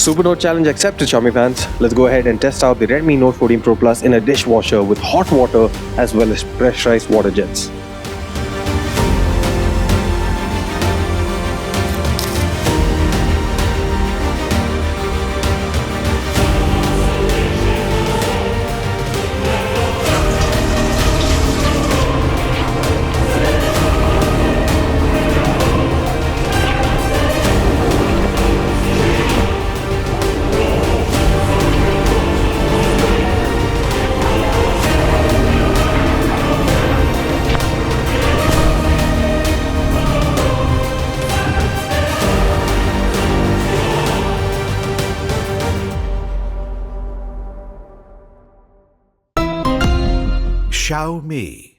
Super Note challenge accepted, Xiaomi fans. Let's go ahead and test out the Redmi Note 14 Pro Plus in a dishwasher with hot water as well as pressurized water jets. Xiaomi.